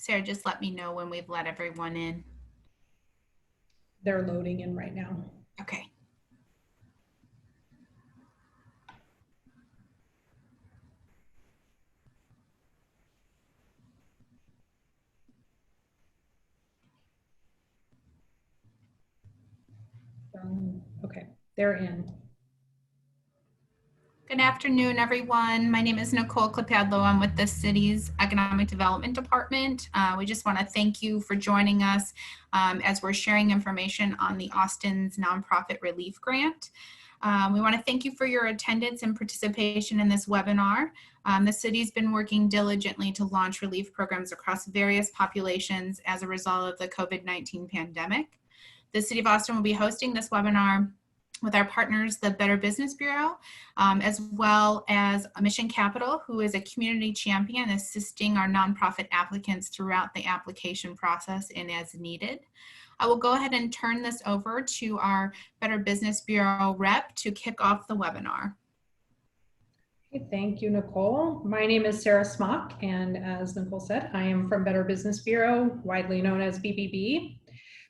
Sarah, just let me know when we've let everyone in. They're loading in right now. Okay. Okay, they're in. Good afternoon, everyone. My name is Nicole Clipadlo. I'm with the city's Economic Development Department. We just want to thank you for joining us as we're sharing information on the Austin's Nonprofit Relief Grant. We want to thank you for your attendance and participation in this webinar. The city's been working diligently to launch relief programs across various populations as a result of the COVID-19 pandemic. The City of Austin will be hosting this webinar with our partners, the Better Business Bureau, as well as Mission Capital, who is a community champion assisting our nonprofit applicants throughout the application process and as needed. I will go ahead and turn this over to our Better Business Bureau rep to kick off the webinar. Okay, thank you, Nicole. My name is Sarah Smock, and as Nicole said, I am from Better Business Bureau, widely known as BBB.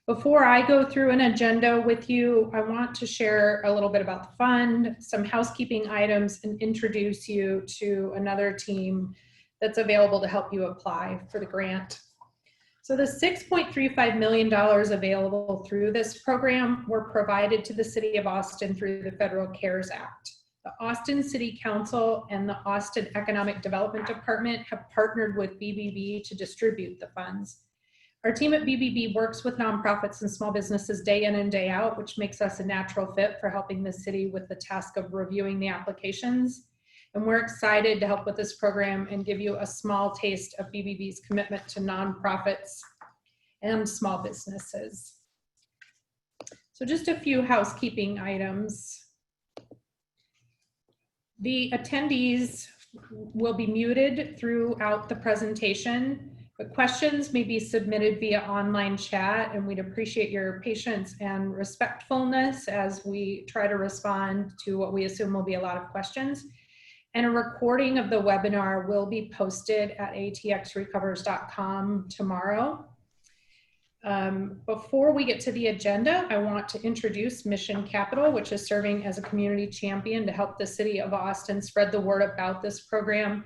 Before I go through an agenda with you, I want to share a little bit about the fund, some housekeeping items, and introduce you to another team that's available to help you apply for the grant. So the $6.35 million available through this program were provided to the City of Austin through the Federal CARES Act. The Austin City Council and the Austin Economic Development Department have partnered with BBB to distribute the funds. Our team at BBB works with nonprofits and small businesses day in and day out, which makes us a natural fit for helping the city with the task of reviewing the applications. And we're excited to help with this program and give you a small taste of BBB's commitment to nonprofits and small businesses. So just a few housekeeping items. The attendees will be muted throughout the presentation. But questions may be submitted via online chat, and we'd appreciate your patience and respectfulness as we try to respond to what we assume will be a lot of questions. And a recording of the webinar will be posted at atxrecovers.com tomorrow. Before we get to the agenda, I want to introduce Mission Capital, which is serving as a community champion to help the City of Austin spread the word about this program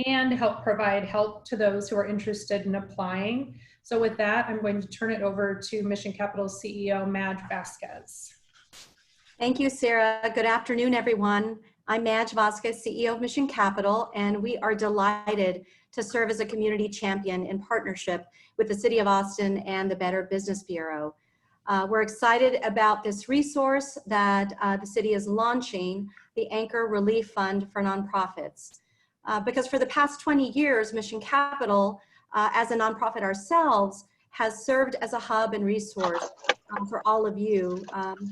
and help provide help to those who are interested in applying. So with that, I'm going to turn it over to Mission Capital's CEO, Madge Vasquez. Thank you, Sarah. Good afternoon, everyone. I'm Madge Vasquez, CEO of Mission Capital, and we are delighted to serve as a community champion in partnership with the City of Austin and the Better Business Bureau. We're excited about this resource that the city is launching, the Anchor Relief Fund for Nonprofits. Because for the past 20 years, Mission Capital, as a nonprofit ourselves, has served as a hub and resource for all of you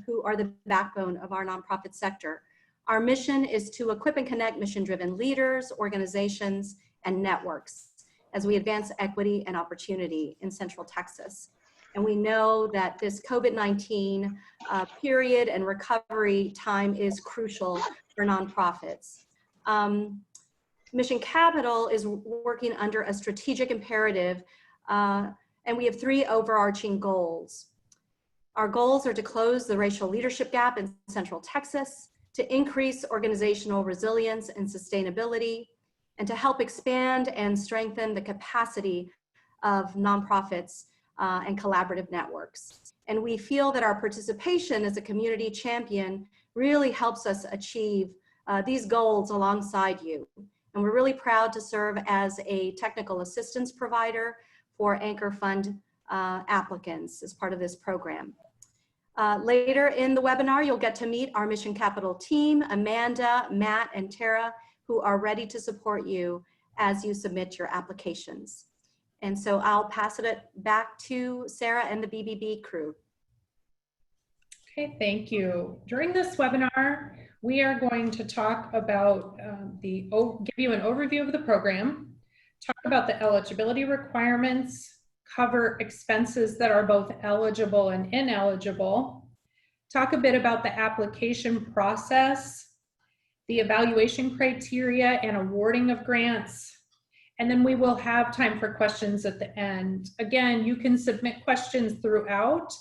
who are the backbone of our nonprofit sector. Our mission is to equip and connect mission-driven leaders, organizations, and networks as we advance equity and opportunity in Central Texas. And we know that this COVID-19 period and recovery time is crucial for nonprofits. Mission Capital is working under a strategic imperative, and we have three overarching goals. Our goals are to close the racial leadership gap in Central Texas, to increase organizational resilience and sustainability, and to help expand and strengthen the capacity of nonprofits and collaborative networks. And we feel that our participation as a community champion really helps us achieve these goals alongside you. And we're really proud to serve as a technical assistance provider for Anchor Fund applicants as part of this program. Later in the webinar, you'll get to meet our Mission Capital team, Amanda, Matt, and Tara, who are ready to support you as you submit your applications. And so I'll pass it back to Sarah and the BBB crew. Okay, thank you. During this webinar, we are going to talk about give you an overview of the program, talk about the eligibility requirements, cover expenses that are both eligible and ineligible, talk a bit about the application process, the evaluation criteria and awarding of grants, And then we will have time for questions at the end. Again, you can submit questions throughout,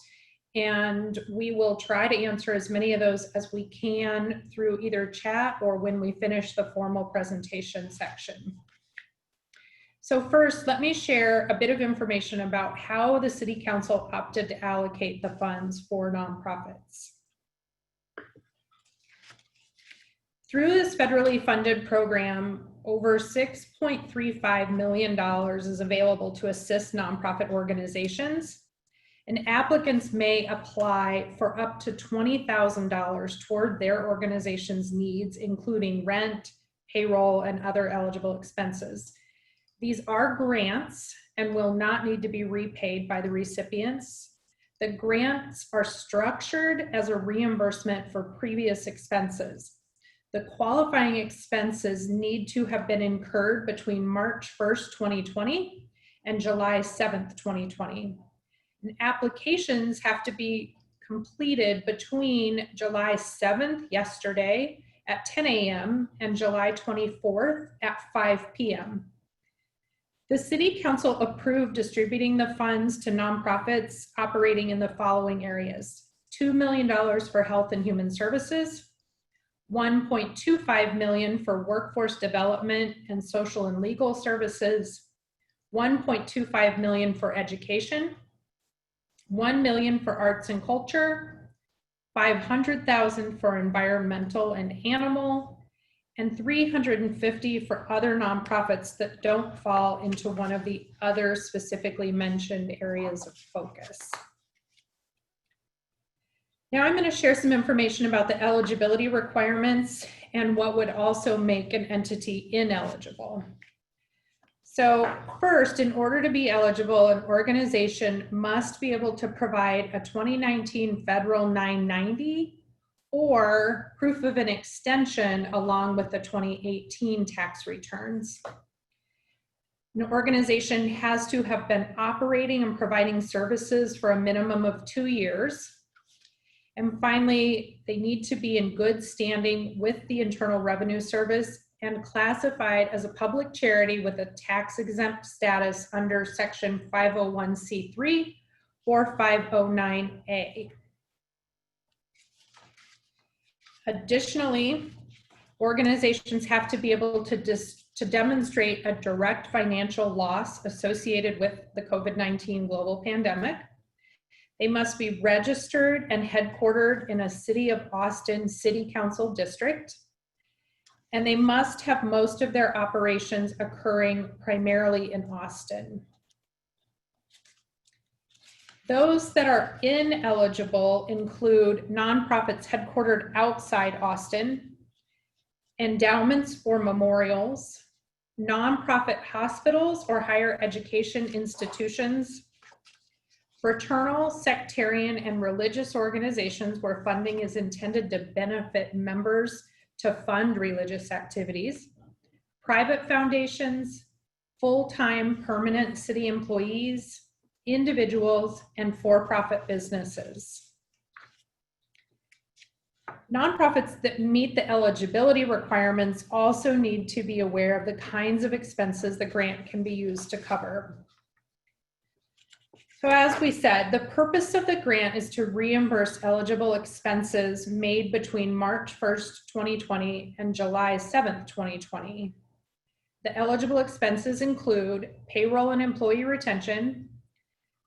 and we will try to answer as many of those as we can through either chat or when we finish the formal presentation section. So first, let me share a bit of information about how the City Council opted to allocate the funds for nonprofits. Through this federally funded program, over $6.35 million is available to assist nonprofit organizations, and applicants may apply for up to $20,000 toward their organization's needs, including rent, payroll, and other eligible expenses. These are grants and will not need to be repaid by the recipients. The grants are structured as a reimbursement for previous expenses. The qualifying expenses need to have been incurred between March 1st, 2020 and July 7th, 2020. And applications have to be completed between July 7th, yesterday, at 10 a.m. and July 24th at 5 p.m. The City Council approved distributing the funds to nonprofits operating in the following areas: $2 million for health and human services, $1.25 million for workforce development and social and legal services, $1.25 million for education, $1 million for arts and culture, $500,000 for environmental and animal, and $350,000 for other nonprofits that don't fall into one of the other specifically mentioned areas of focus. Now I'm going to share some information about the eligibility requirements and what would also make an entity ineligible. So first, in order to be eligible, an organization must be able to provide a 2019 federal 990 or proof of an extension along with the 2018 tax returns. An organization has to have been operating and providing services for a minimum of 2 years. And finally, they need to be in good standing with the Internal Revenue Service and classified as a public charity with a tax-exempt status under Section 501c3 or 509a. Additionally, organizations have to be able to demonstrate a direct financial loss associated with the COVID-19 global pandemic. They must be registered and headquartered in a City of Austin City Council district. And they must have most of their operations occurring primarily in Austin. Those that are ineligible include nonprofits headquartered outside Austin, endowments or memorials, nonprofit hospitals or higher education institutions, fraternal, sectarian, and religious organizations where funding is intended to benefit members to fund religious activities, private foundations, full-time permanent city employees, individuals, and for-profit businesses. Nonprofits that meet the eligibility requirements also need to be aware of the kinds of expenses the grant can be used to cover. So as we said, the purpose of the grant is to reimburse eligible expenses made between March 1st, 2020 and July 7th, 2020. The eligible expenses include payroll and employee retention,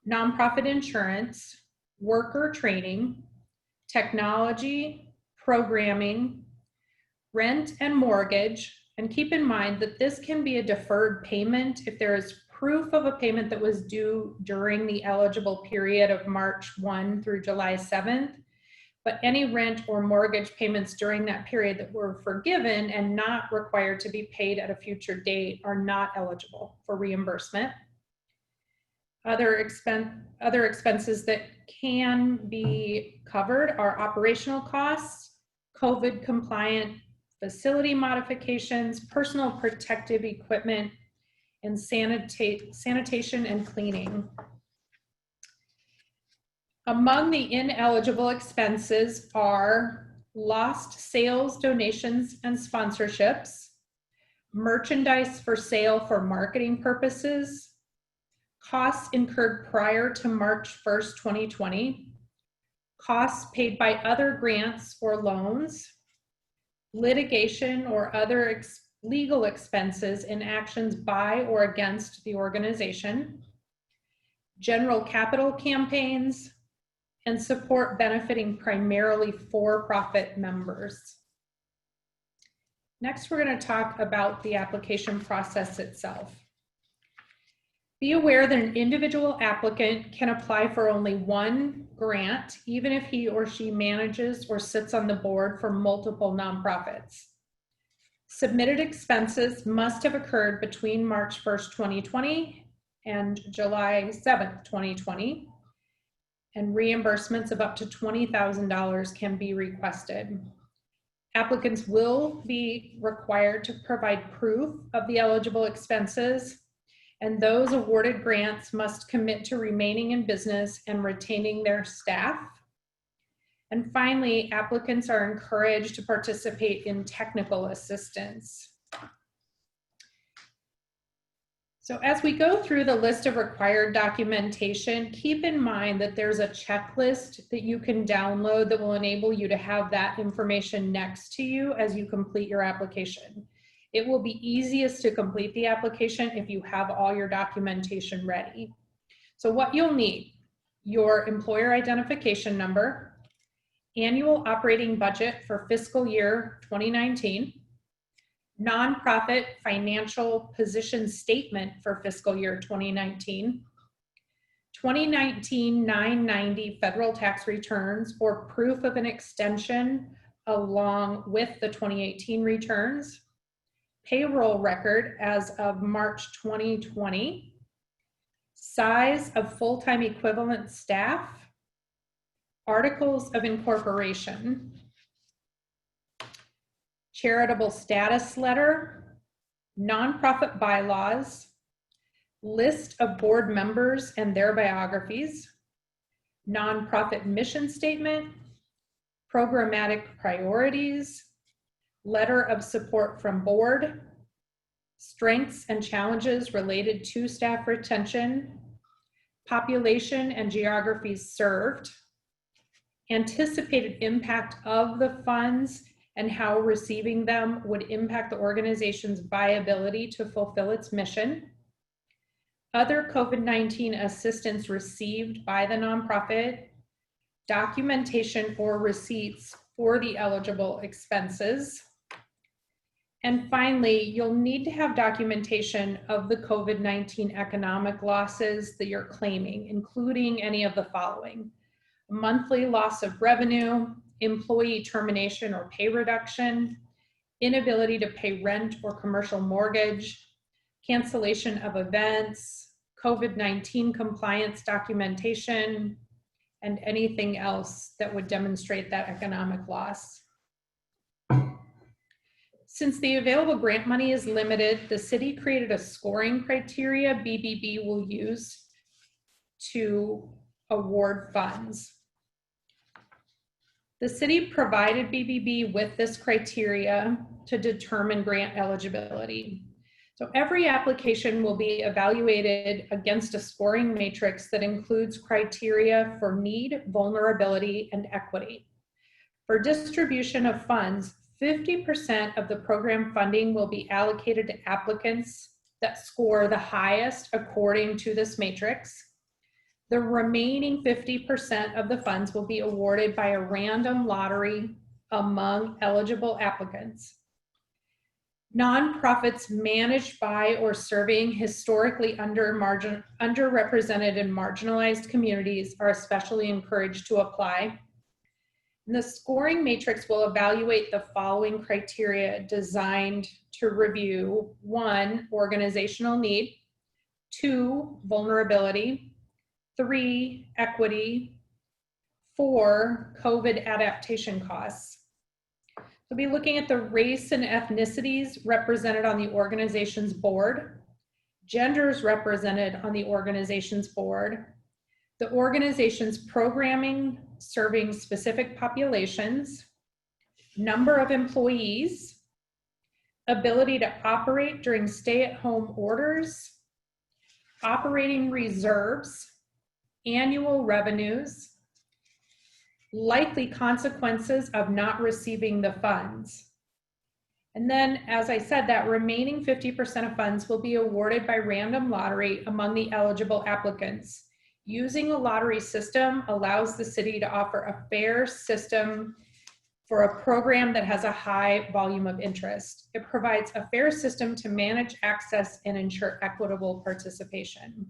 nonprofit insurance, worker training, technology, programming, rent and mortgage. And keep in mind that this can be a deferred payment if there is proof of a payment that was due during the eligible period of March 1 through July 7th, but any rent or mortgage payments during that period that were forgiven and not required to be paid at a future date are not eligible for reimbursement. Other expenses that can be covered are operational costs, COVID compliant facility modifications, personal protective equipment, and sanitation and cleaning. Among the ineligible expenses are lost sales, donations, and sponsorships, merchandise for sale for marketing purposes, costs incurred prior to March 1st, 2020, costs paid by other grants or loans, litigation or other legal expenses in actions by or against the organization, general capital campaigns, and support benefiting primarily for-profit members. Next, we're going to talk about the application process itself. Be aware that an individual applicant can apply for only one grant, even if he or she manages or sits on the board for multiple nonprofits. Submitted expenses must have occurred between March 1st, 2020 and July 7th, 2020, and reimbursements of up to $20,000 can be requested. Applicants will be required to provide proof of the eligible expenses, and those awarded grants must commit to remaining in business and retaining their staff. And finally, applicants are encouraged to participate in technical assistance. So as we go through the list of required documentation, keep in mind that there's a checklist that you can download that will enable you to have that information next to you as you complete your application. It will be easiest to complete the application if you have all your documentation ready. So what you'll need: your employer identification number, annual operating budget for fiscal year 2019, nonprofit financial position statement for fiscal year 2019, 2019 990 federal tax returns or proof of an extension along with the 2018 returns, payroll record as of March 2020, size of full-time equivalent staff, articles of incorporation, charitable status letter, nonprofit bylaws, list of board members and their biographies, nonprofit mission statement, programmatic priorities, letter of support from board, strengths and challenges related to staff retention, population and geographies served, anticipated impact of the funds and how receiving them would impact the organization's viability to fulfill its mission, other COVID-19 assistance received by the nonprofit, documentation or receipts for the eligible expenses. And finally, you'll need to have documentation of the COVID-19 economic losses that you're claiming, including any of the following: monthly loss of revenue, employee termination or pay reduction, inability to pay rent or commercial mortgage, cancellation of events, COVID-19 compliance documentation, and anything else that would demonstrate that economic loss. Since the available grant money is limited, the city created a scoring criteria BBB will use to award funds. The city provided BBB with this criteria to determine grant eligibility. So every application will be evaluated against a scoring matrix that includes criteria for need, vulnerability, and equity. For distribution of funds, 50% of the program funding will be allocated to applicants that score the highest according to this matrix. The remaining 50% of the funds will be awarded by a random lottery among eligible applicants. Nonprofits managed by or serving historically underrepresented and marginalized communities are especially encouraged to apply. And the scoring matrix will evaluate the following criteria designed to review: 1, organizational need; 2, vulnerability; 3, equity; 4, COVID adaptation costs. We'll be looking at the race and ethnicities represented on the organization's board, genders represented on the organization's board, the organization's programming serving specific populations, number of employees, ability to operate during stay-at-home orders, operating reserves, annual revenues, likely consequences of not receiving the funds. And then, as I said, that remaining 50% of funds will be awarded by random lottery among the eligible applicants. Using a lottery system allows the city to offer a fair system for a program that has a high volume of interest. It provides a fair system to manage access and ensure equitable participation.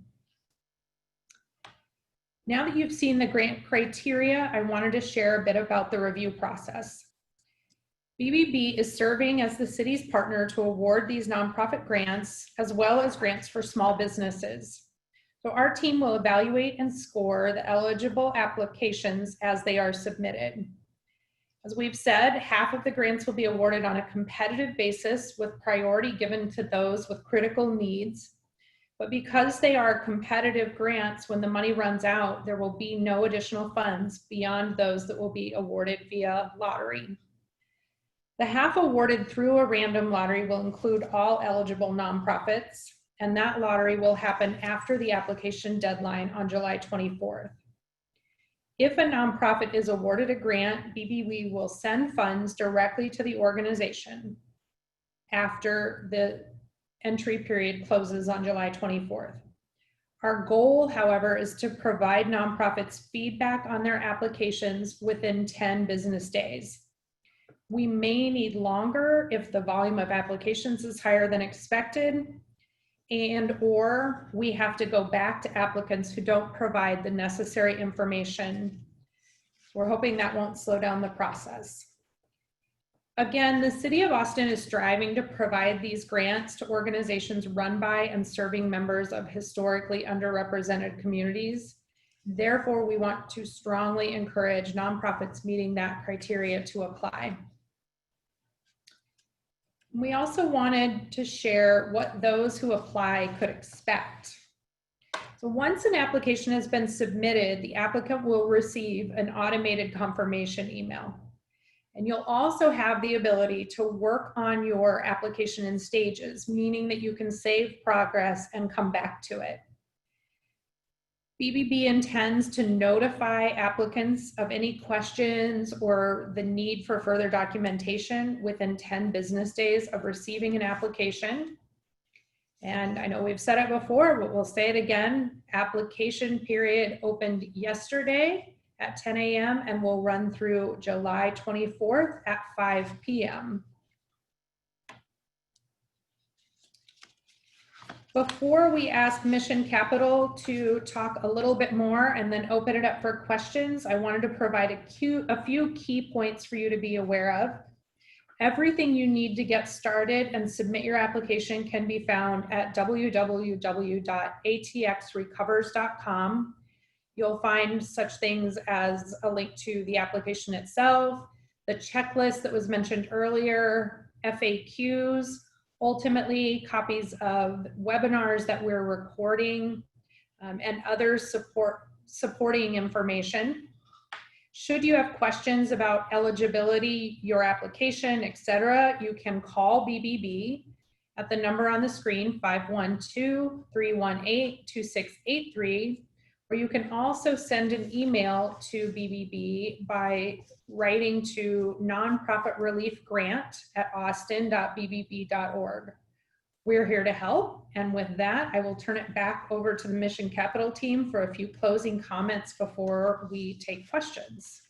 Now that you've seen the grant criteria, I wanted to share a bit about the review process. BBB is serving as the city's partner to award these nonprofit grants, as well as grants for small businesses. So our team will evaluate and score the eligible applications as they are submitted. As we've said, half of the grants will be awarded on a competitive basis with priority given to those with critical needs. But because they are competitive grants, when the money runs out, there will be no additional funds beyond those that will be awarded via lottery. The half awarded through a random lottery will include all eligible nonprofits, and that lottery will happen after the application deadline on July 24th. If a nonprofit is awarded a grant, BBB will send funds directly to the organization after the entry period closes on July 24th. Our goal, however, is to provide nonprofits feedback on their applications within 10 business days. We may need longer if the volume of applications is higher than expected, and/or we have to go back to applicants who don't provide the necessary information. We're hoping that won't slow down the process. Again, the City of Austin is striving to provide these grants to organizations run by and serving members of historically underrepresented communities. Therefore, we want to strongly encourage nonprofits meeting that criteria to apply. We also wanted to share what those who apply could expect. So once an application has been submitted, the applicant will receive an automated confirmation email. And you'll also have the ability to work on your application in stages, meaning that you can save progress and come back to it. BBB intends to notify applicants of any questions or the need for further documentation within 10 business days of receiving an application. And I know we've said it before, but we'll say it again. Application period opened yesterday at 10 a.m. and will run through July 24th at 5 p.m. Before we ask Mission Capital to talk a little bit more and then open it up for questions, I wanted to provide a few key points for you to be aware of. Everything you need to get started and submit your application can be found at www.atxrecovers.com. You'll find such things as a link to the application itself, the checklist that was mentioned earlier, FAQs, ultimately copies of webinars that we're recording, and other supporting information. Should you have questions about eligibility, your application, etc., you can call BBB at the number on the screen, 512-318-2683, or you can also send an email to BBB by writing to nonprofitreliefgrant@austin.bbb.org. We're here to help, and with that, I will turn it back over to the Mission Capital team for a few closing comments before we take questions.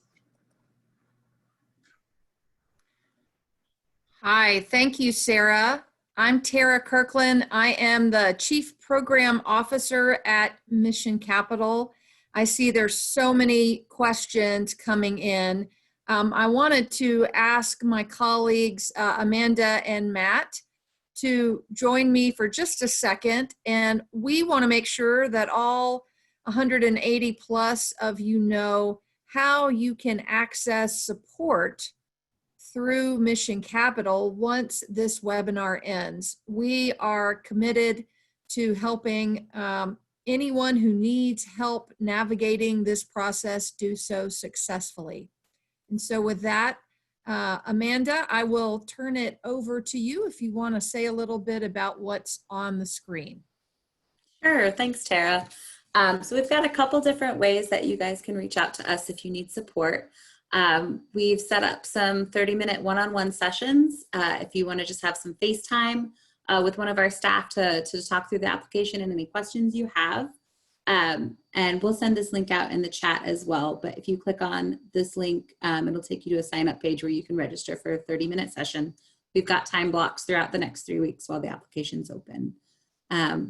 Hi, thank you, Sarah. I'm Tara Kirkland. I am the Chief Program Officer at Mission Capital. I see there's so many questions coming in. I wanted to ask my colleagues, Amanda and Matt, to join me for just a second. And we want to make sure that all 180 plus of you know how you can access support through Mission Capital once this webinar ends. We are committed to helping anyone who needs help navigating this process do so successfully. And so with that, Amanda, I will turn it over to you if you want to say a little bit about what's on the screen. Sure, thanks, Tara. So we've got a couple different ways that you guys can reach out to us if you need support. We've set up some 30-minute one-on-one sessions if you want to just have some FaceTime with one of our staff to talk through the application and any questions you have. And we'll send this link out in the chat as well. But if you click on this link, it'll take you to a sign-up page where you can register for a 30-minute session. We've got time blocks throughout the next 3 weeks while the application's open.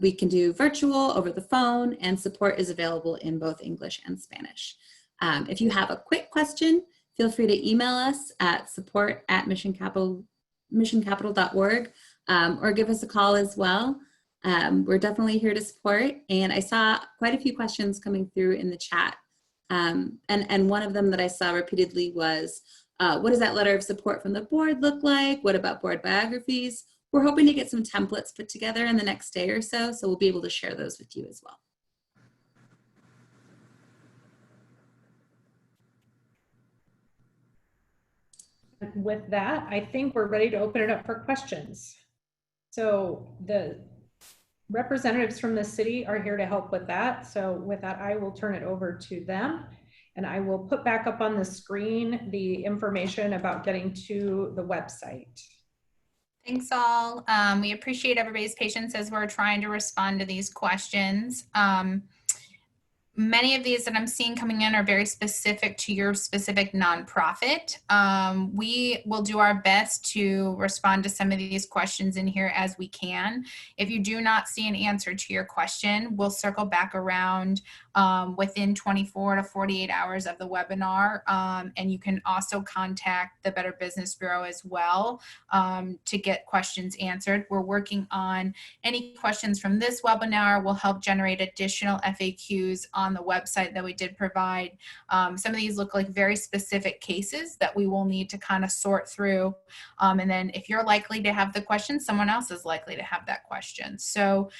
We can do virtual, over the phone, and support is available in both English and Spanish. If you have a quick question, feel free to email us at support@missioncapital.org or give us a call as well. We're definitely here to support, and I saw quite a few questions coming through in the chat. And one of them that I saw repeatedly was, what does that letter of support from the board look like? What about board biographies? We're hoping to get some templates put together in the next day or so, so we'll be able to share those with you as well. With that, I think we're ready to open it up for questions. So the representatives from the city are here to help with that. So with that, I will turn it over to them, and I will put back up on the screen the information about getting to the website. Thanks all. We appreciate everybody's patience as we're trying to respond to these questions. Many of these that I'm seeing coming in are very specific to your specific nonprofit. We will do our best to respond to some of these questions in here as we can. If you do not see an answer to your question, we'll circle back around within 24 to 48 hours of the webinar. And you can also contact the Better Business Bureau as well to get questions answered. We're working on any questions from this webinar will help generate additional FAQs on the website that we did provide. Some of these look like very specific cases that we will need to kind of sort through. And then if you're likely to have the question, someone else is likely to have that question. So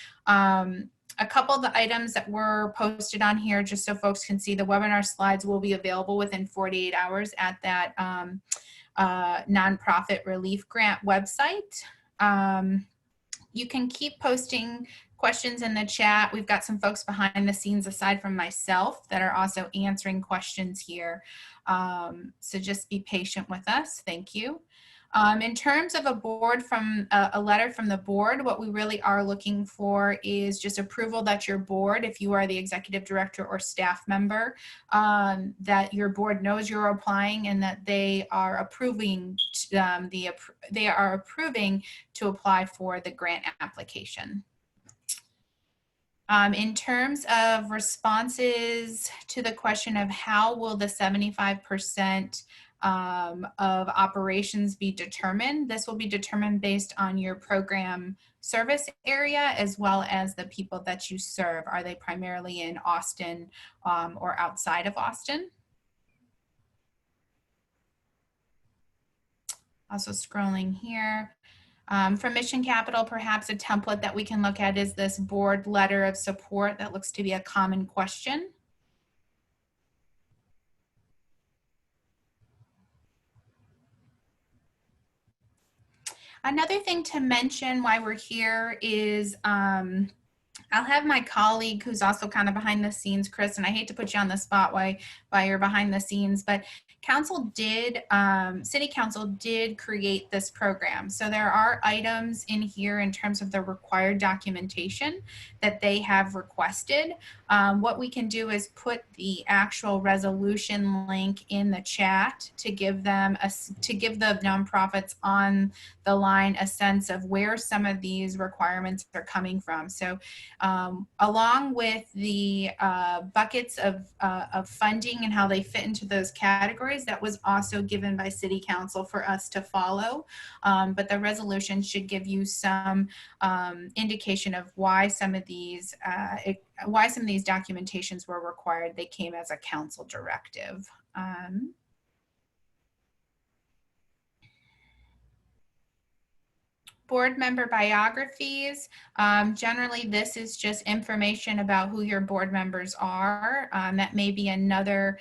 a couple of the items that were posted on here, just so folks can see, the webinar slides will be available within 48 hours at that nonprofit relief grant website. You can keep posting questions in the chat. We've got some folks behind the scenes aside from myself that are also answering questions here. So just be patient with us. Thank you. In terms of a letter from the board, what we really are looking for is just approval that your board, if you are the executive director or staff member, that your board knows you're applying and that they are approving to apply for the grant application. In terms of responses to the question of how will the 75% of operations be determined, this will be determined based on your program service area as well as the people that you serve. Are they primarily in Austin or outside of Austin? Also scrolling here. From Mission Capital, perhaps a template that we can look at is this board letter of support that looks to be a common question. Another thing to mention while we're here is I'll have my colleague who's also kind of behind the scenes, Chris, and I hate to put you on the spot while you're behind the scenes, but City Council did create this program. So there are items in here in terms of the required documentation that they have requested. What we can do is put the actual resolution link in the chat to give them to give the nonprofits on the line a sense of where some of these requirements are coming from. So along with the buckets of funding and how they fit into those categories, that was also given by City Council for us to follow. But the resolution should give you some indication of why some of these documentations were required. They came as a council directive. Board member biographies. Generally, this is just information about who your board members are. That may be another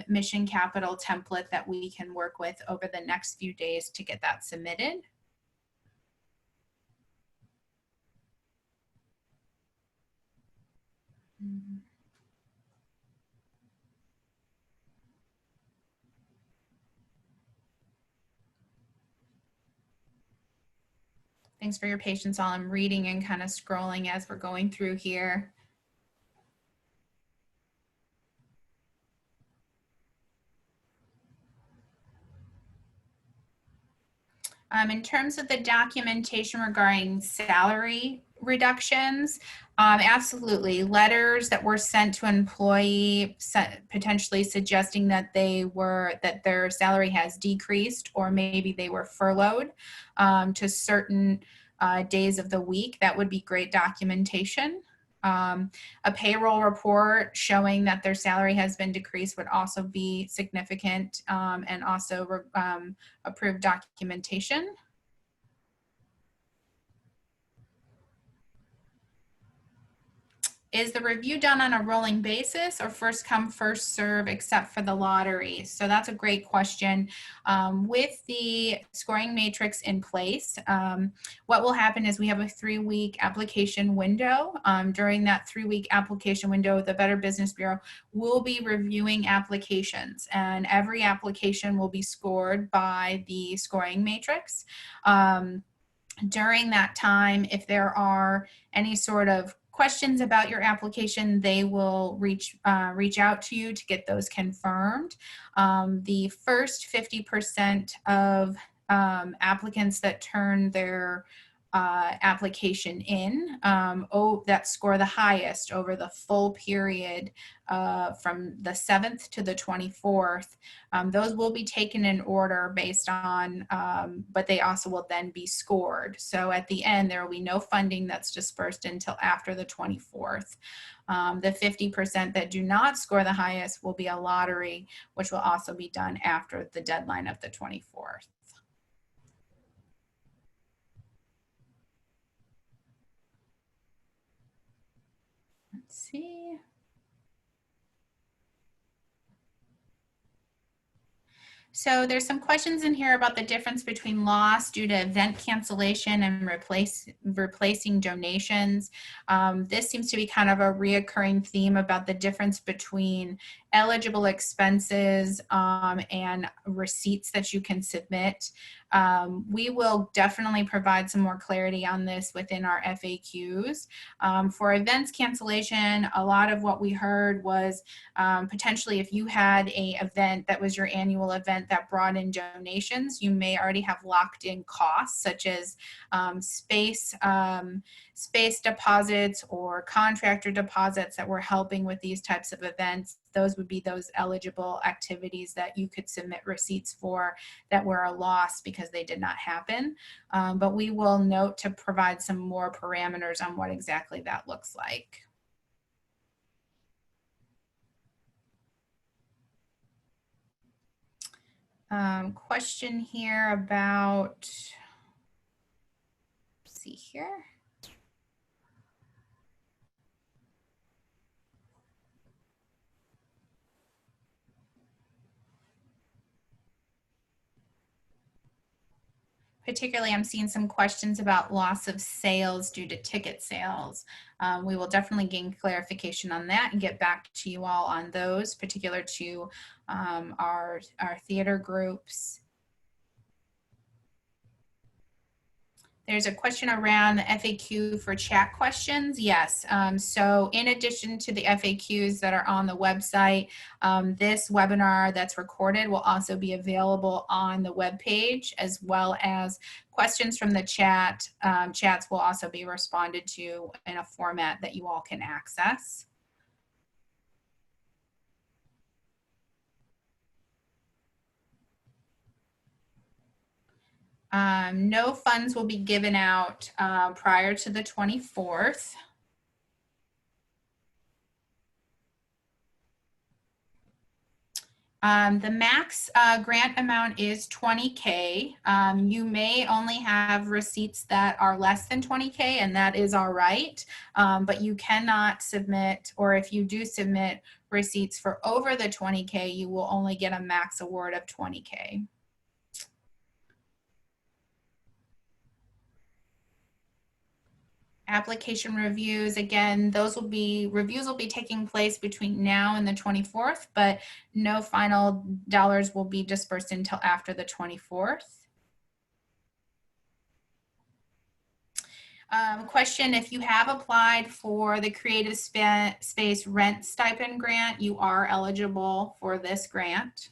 Mission Capital template that we can work with over the next few days to get that submitted. Thanks for your patience while I'm reading and kind of scrolling as we're going through here. In terms of the documentation regarding salary reductions, absolutely. Letters that were sent to an employee potentially suggesting that that their salary has decreased, or maybe they were furloughed to certain days of the week. That would be great documentation. A payroll report showing that their salary has been decreased would also be significant, and also approved documentation. Is the review done on a rolling basis or first come, first serve, except for the lottery? So that's a great question. With the scoring matrix in place, what will happen is we have a 3-week application window. During that 3-week application window, the Better Business Bureau will be reviewing applications, and every application will be scored by the scoring matrix. During that time, if there are any sort of questions about your application, they will reach out to you to get those confirmed. The first 50% of applicants that turn their application in that score the highest over the full period from the 7th to the 24th. Those will be taken in order based on, but they also will then be scored. So at the end, there will be no funding that's dispersed until after the 24th. The 50% that do not score the highest will be a lottery, which will also be done after the deadline of the 24th. Let's see. So there's some questions in here about the difference between loss due to event cancellation and replacing donations. This seems to be kind of a reoccurring theme about the difference between eligible expenses and receipts that you can submit. We will definitely provide some more clarity on this within our FAQs. For events cancellation, a lot of what we heard was potentially if you had an event that was your annual event that brought in donations, you may already have locked in costs such as space deposits or contractor deposits that were helping with these types of events. Those would be those eligible activities that you could submit receipts for that were a loss because they did not happen. But we will note to provide some more parameters on what exactly that looks like. Question here about, let's see here. Particularly, I'm seeing some questions about loss of sales due to ticket sales. We will definitely gain clarification on that and get back to you all on those, particular to our theater groups. There's a question around the FAQ for chat questions. Yes, so in addition to the FAQs that are on the website, this webinar that's recorded will also be available on the webpage, as well as questions from the chat. Chats will also be responded to in a format that you all can access. No funds will be given out prior to the 24th. The max grant amount is 20K. You may only have receipts that are less than 20K, and that is all right. But you cannot submit, or if you do submit receipts for over the 20K, you will only get a max award of 20K. Application reviews, again, reviews will be taking place between now and the 24th, but no final dollars will be dispersed until after the 24th. Question, if you have applied for the Creative Space Rent Stipend Grant, you are eligible for this grant.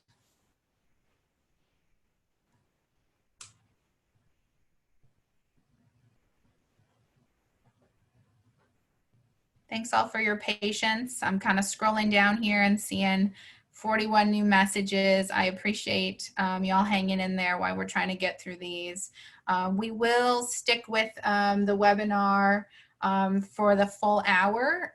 Thanks all for your patience. I'm kind of scrolling down here and seeing 41 new messages. I appreciate y'all hanging in there while we're trying to get through these. We will stick with the webinar for the full hour.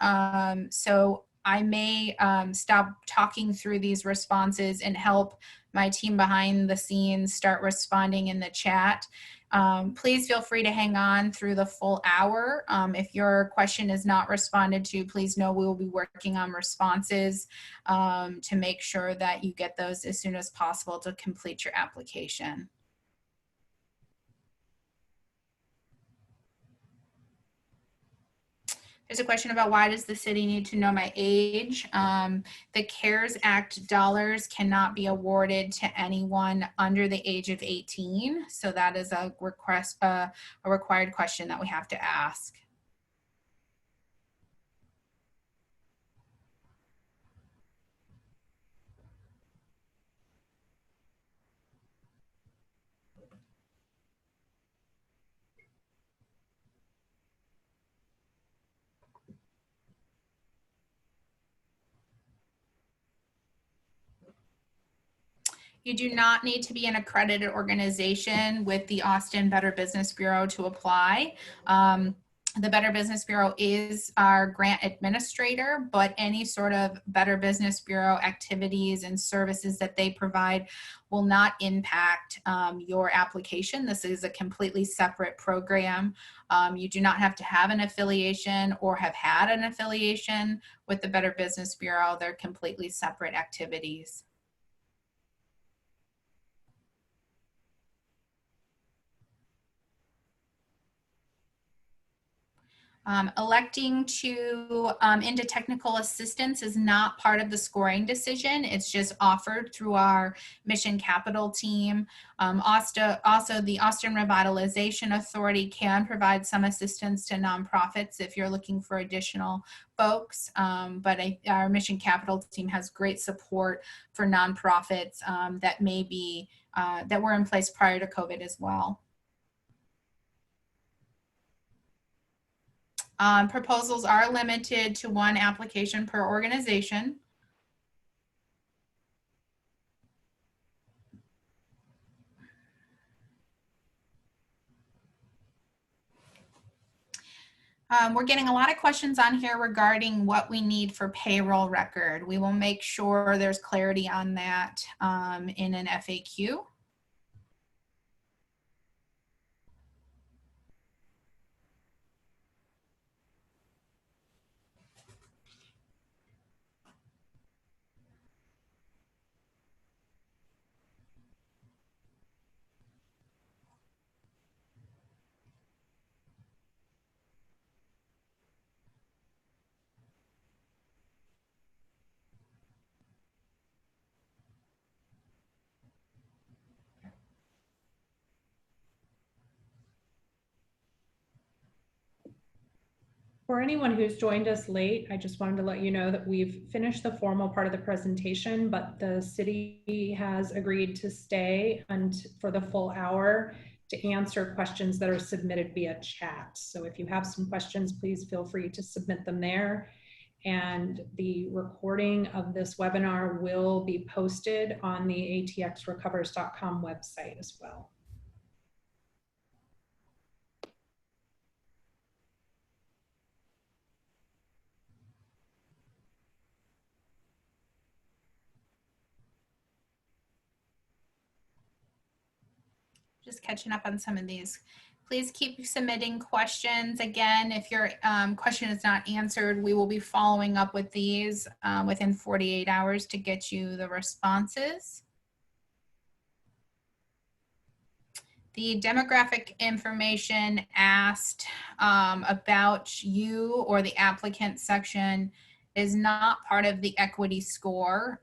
So I may stop talking through these responses and help my team behind the scenes start responding in the chat. Please feel free to hang on through the full hour. If your question is not responded to, please know we will be working on responses to make sure that you get those as soon as possible to complete your application. There's a question about why does the city need to know my age? The CARES Act dollars cannot be awarded to anyone under the age of 18. So that is a required question that we have to ask. You do not need to be an accredited organization with the Austin Better Business Bureau to apply. The Better Business Bureau is our grant administrator, but any sort of Better Business Bureau activities and services that they provide will not impact your application. This is a completely separate program. You do not have to have an affiliation or have had an affiliation with the Better Business Bureau. They're completely separate activities. Electing to into technical assistance is not part of the scoring decision. It's just offered through our Mission Capital team. Also, the Austin Revitalization Authority can provide some assistance to nonprofits if you're looking for additional folks. But our Mission Capital team has great support for nonprofits that may be that were in place prior to COVID as well. Proposals are limited to one application per organization. We're getting a lot of questions on here regarding what we need for payroll record. We will make sure there's clarity on that in an FAQ. For anyone who's joined us late, I just wanted to let you know that we've finished the formal part of the presentation, but the city has agreed to stay for the full hour to answer questions that are submitted via chat. So if you have some questions, please feel free to submit them there. And the recording of this webinar will be posted on the atxrecovers.com website as well. Just catching up on some of these. Please keep submitting questions. Again, if your question is not answered, we will be following up with these within 48 hours to get you the responses. The demographic information asked about you or the applicant section is not part of the equity score.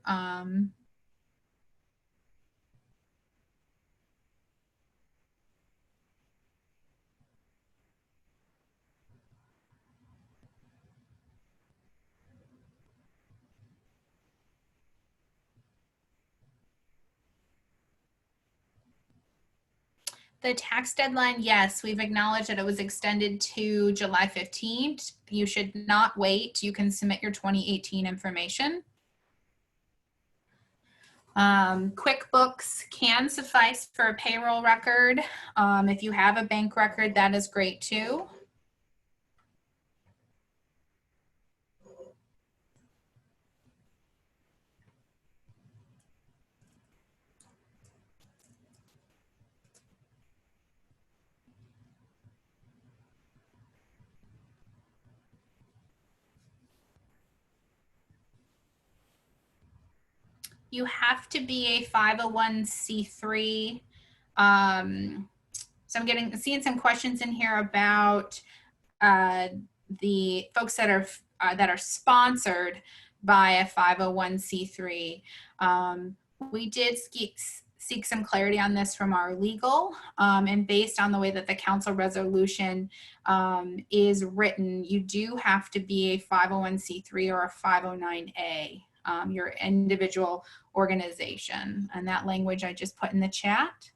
The tax deadline, yes, we've acknowledged that it was extended to July 15th. You should not wait. You can submit your 2018 information. QuickBooks can suffice for a payroll record. If you have a bank record, that is great too. You have to be a 501c3. So I'm seeing some questions in here about the folks that are sponsored by a 501c3. We did seek some clarity on this from our legal, and based on the way that the council resolution is written, you do have to be a 501c3 or a 509a, your individual organization. And that language I just put in the chat.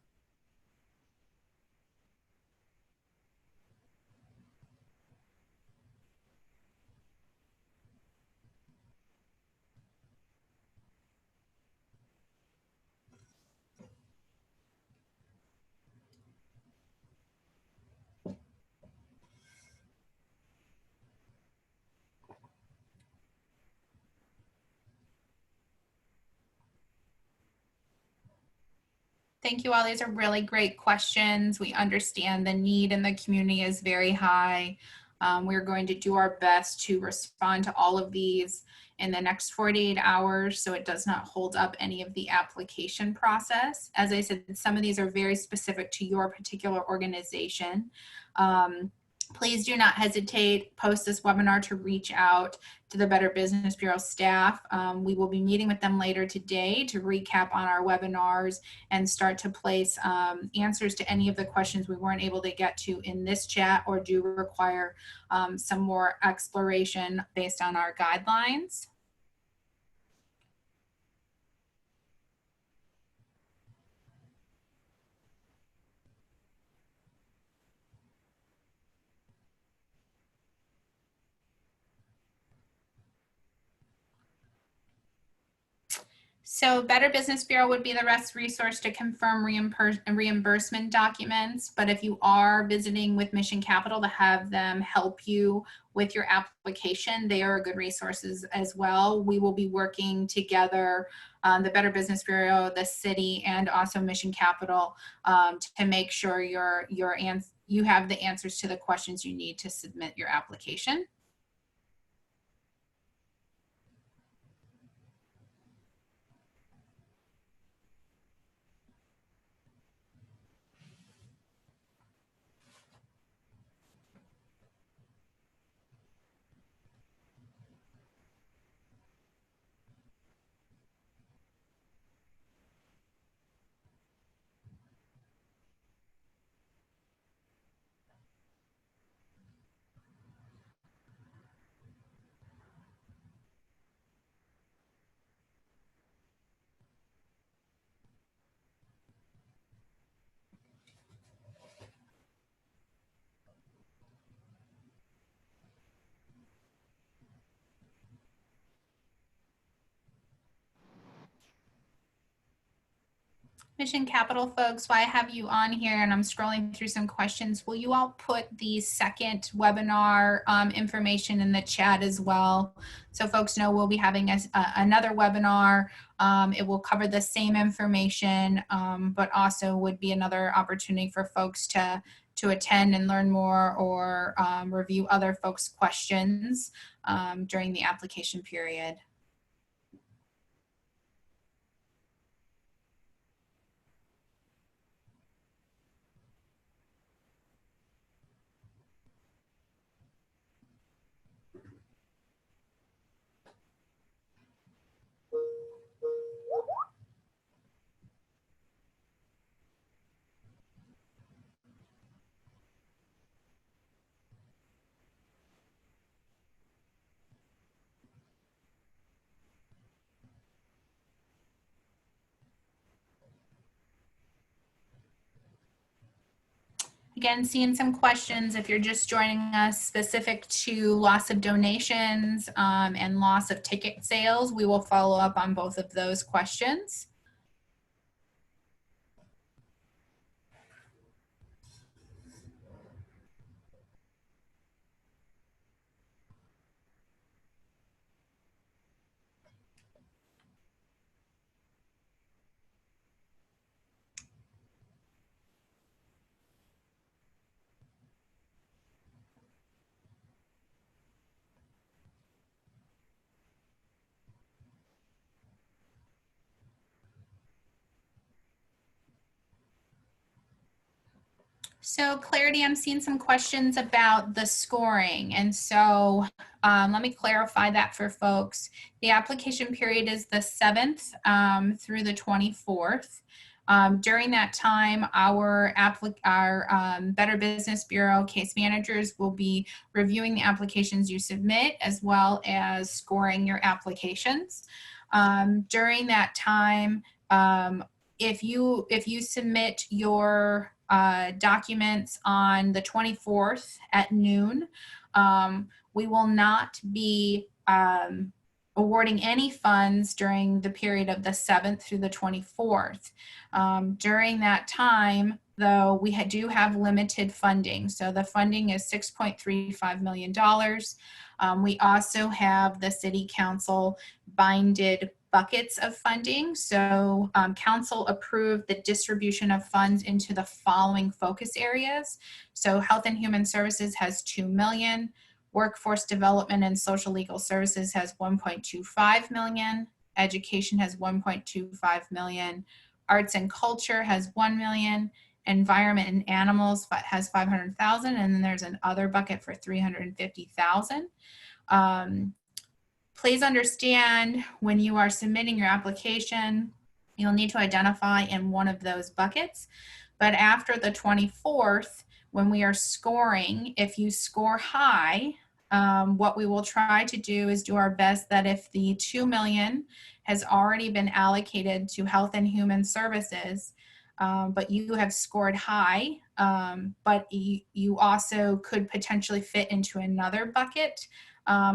Thank you all. These are really great questions. We understand the need in the community is very high. We're going to do our best to respond to all of these in the next 48 hours so it does not hold up any of the application process. As I said, some of these are very specific to your particular organization. Please do not hesitate, post this webinar to reach out to the Better Business Bureau staff. We will be meeting with them later today to recap on our webinars and start to place answers to any of the questions we weren't able to get to in this chat or do require some more exploration based on our guidelines. So Better Business Bureau would be the best resource to confirm reimbursement documents. But if you are visiting with Mission Capital to have them help you with your application, they are good resources as well. We will be working together, the Better Business Bureau, the city, and also Mission Capital to make sure you have the answers to the questions you need to submit your application. Mission Capital folks, while I have you on here and I'm scrolling through some questions, will you all put the second webinar information in the chat as well? So folks know we'll be having another webinar. It will cover the same information, but also would be another opportunity for folks to attend and learn more or review other folks' questions during the application period. Again, seeing some questions if you're just joining us specific to loss of donations and loss of ticket sales. We will follow up on both of those questions. So Clarity, I'm seeing some questions about the scoring. And so let me clarify that for folks. The application period is the 7th through the 24th. During that time, our Better Business Bureau case managers will be reviewing the applications you submit as well as scoring your applications. During that time, if you submit your documents on the 24th at noon, we will not be awarding any funds during the period of the 7th through the 24th. During that time, though, we do have limited funding. So the funding is $6.35 million. We also have the City Council binded buckets of funding. So council approved the distribution of funds into the following focus areas. So Health and Human Services has $2 million. Workforce Development and Social Legal Services has $1.25 million. Education has $1.25 million. Arts and Culture has $1 million. Environment and Animals has $500,000. And then there's an other bucket for $350,000. Please understand when you are submitting your application, you'll need to identify in one of those buckets. But after the 24th, when we are scoring, if you score high, what we will try to do is do our best that if the $2 million has already been allocated to Health and Human Services, but you have scored high, but you also could potentially fit into another bucket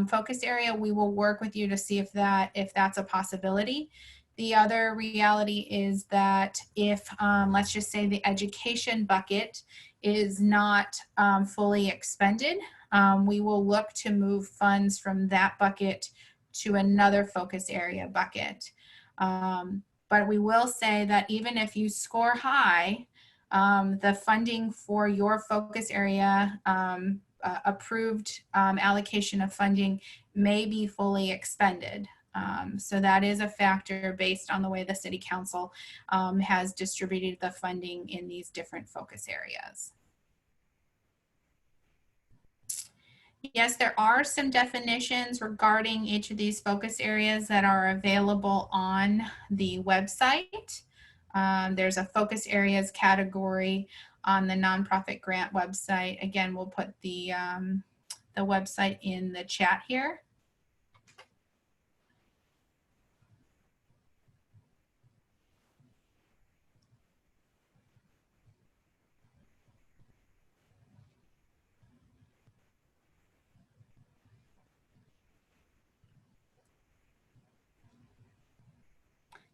focus area, we will work with you to see if that's a possibility. The other reality is that if, let's just say the education bucket is not fully expended, we will look to move funds from that bucket to another focus area bucket. But we will say that even if you score high, the funding for your focus area approved allocation of funding may be fully expended. So that is a factor based on the way the City Council has distributed the funding in these different focus areas. Yes, there are some definitions regarding each of these focus areas that are available on the website. There's a focus areas category on the nonprofit grant website. Again, we'll put the website in the chat here.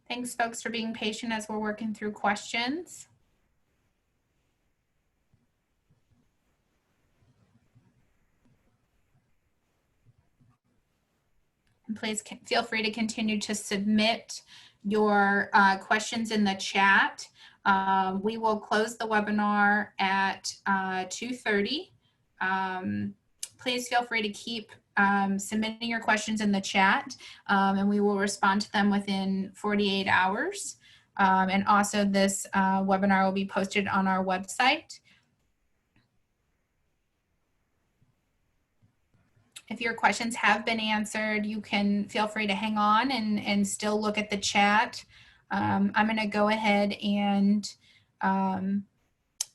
Thanks, folks, for being patient as we're working through questions. And please feel free to continue to submit your questions in the chat. We will close the webinar at 2:30. Please feel free to keep submitting your questions in the chat, and we will respond to them within 48 hours. And also this webinar will be posted on our website. If your questions have been answered, you can feel free to hang on and still look at the chat. I'm going to go ahead and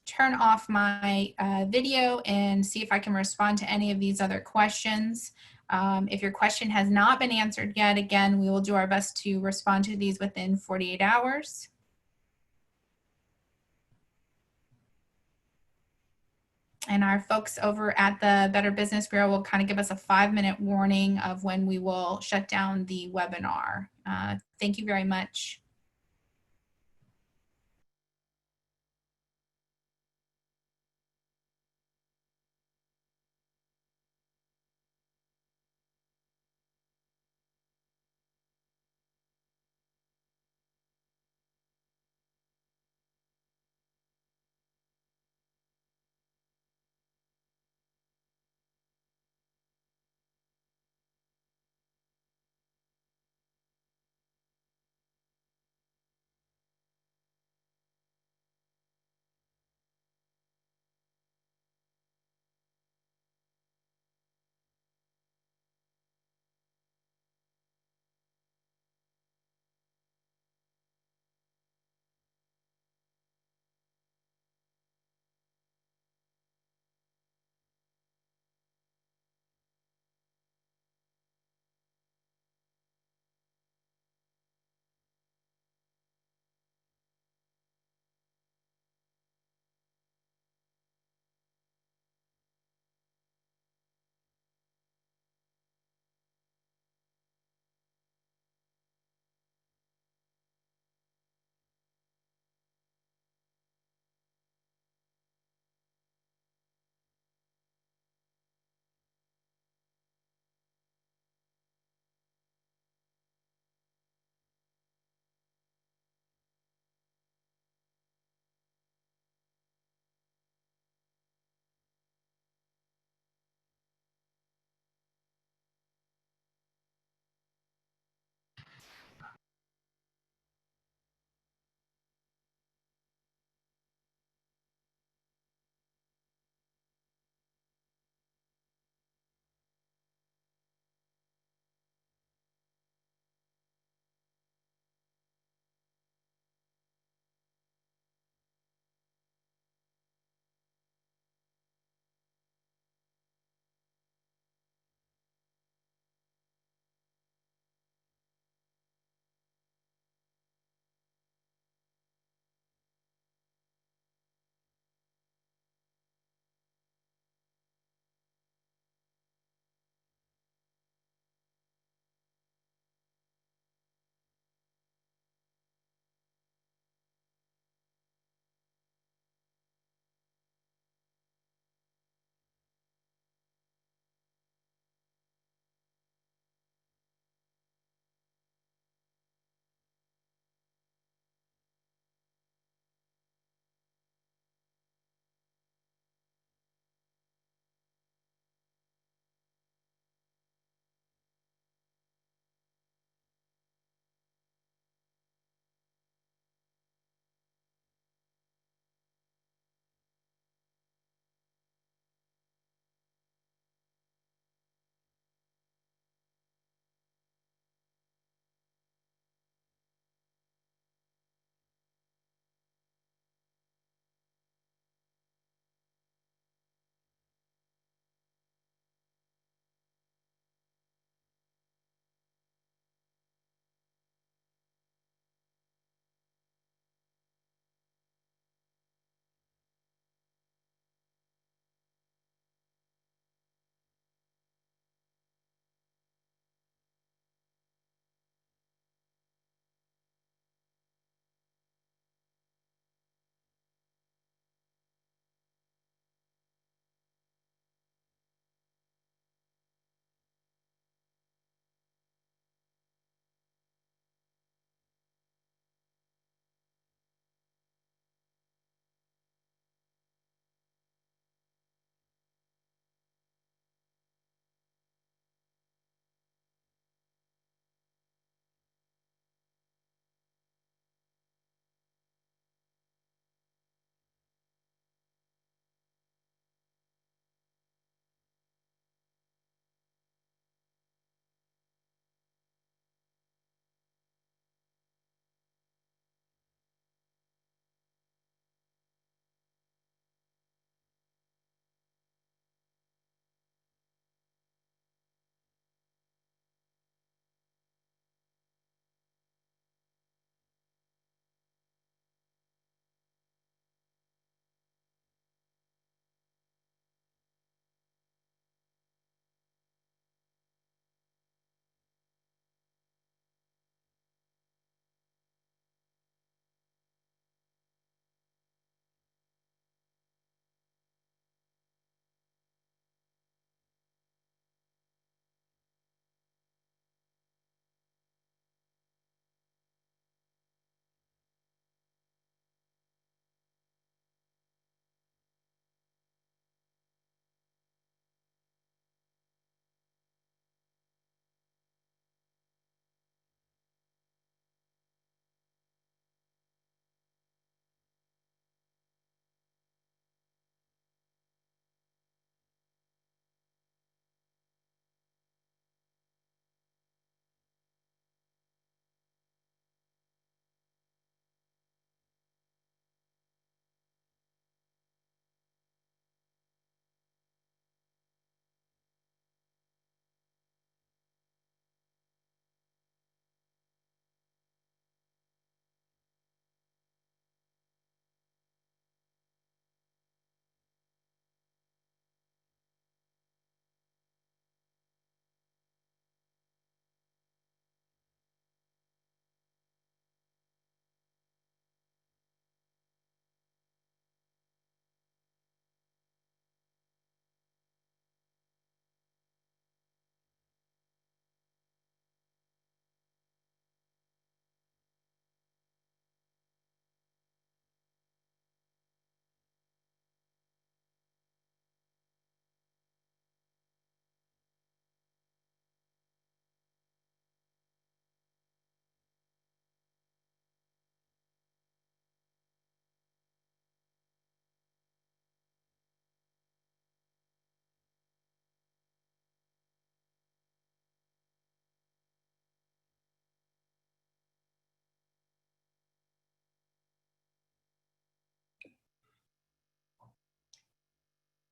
turn off my video and see if I can respond to any of these other questions. If your question has not been answered yet, again, we will do our best to respond to these within 48 hours. And our folks over at the Better Business Bureau will kind of give us a 5-minute warning of when we will shut down the webinar. Thank you very much.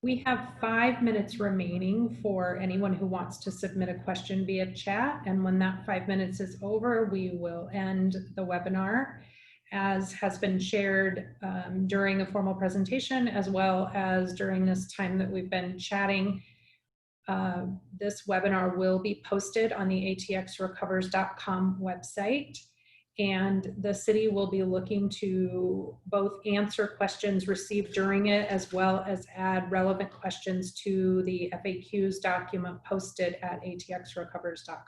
We have 5 minutes remaining for anyone who wants to submit a question via chat. And when that 5 minutes is over, we will end the webinar. As has been shared during the formal presentation, as well as during this time that we've been chatting, this webinar will be posted on the atxrecovers.com website. And the city will be looking to both answer questions received during it, as well as add relevant questions to the FAQs document posted at atxrecovers.com.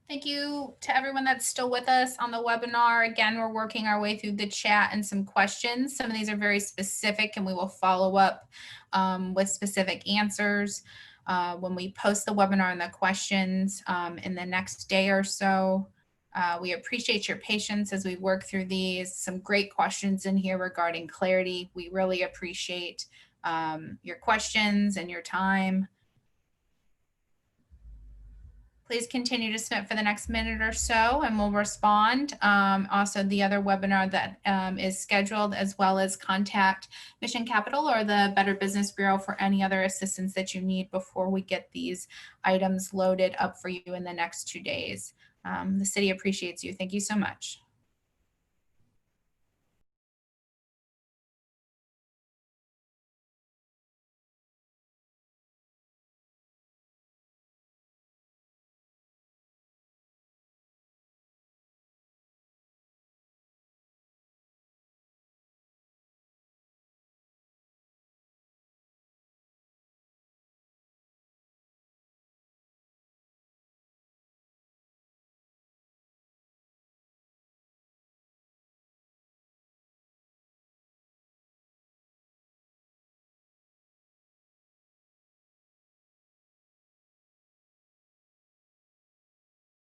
Thank you to everyone that's still with us on the webinar. Again, we're working our way through the chat and some questions. Some of these are very specific and we will follow up with specific answers when we post the webinar and the questions in the next day or so. We appreciate your patience as we work through these. Some great questions in here regarding clarity. We really appreciate your questions and your time. Please continue to submit for the next minute or so and we'll respond. Also, the other webinar that is scheduled, as well as contact Mission Capital or the Better Business Bureau for any other assistance that you need before we get these items loaded up for you in the next 2 days. The city appreciates you. Thank you so much.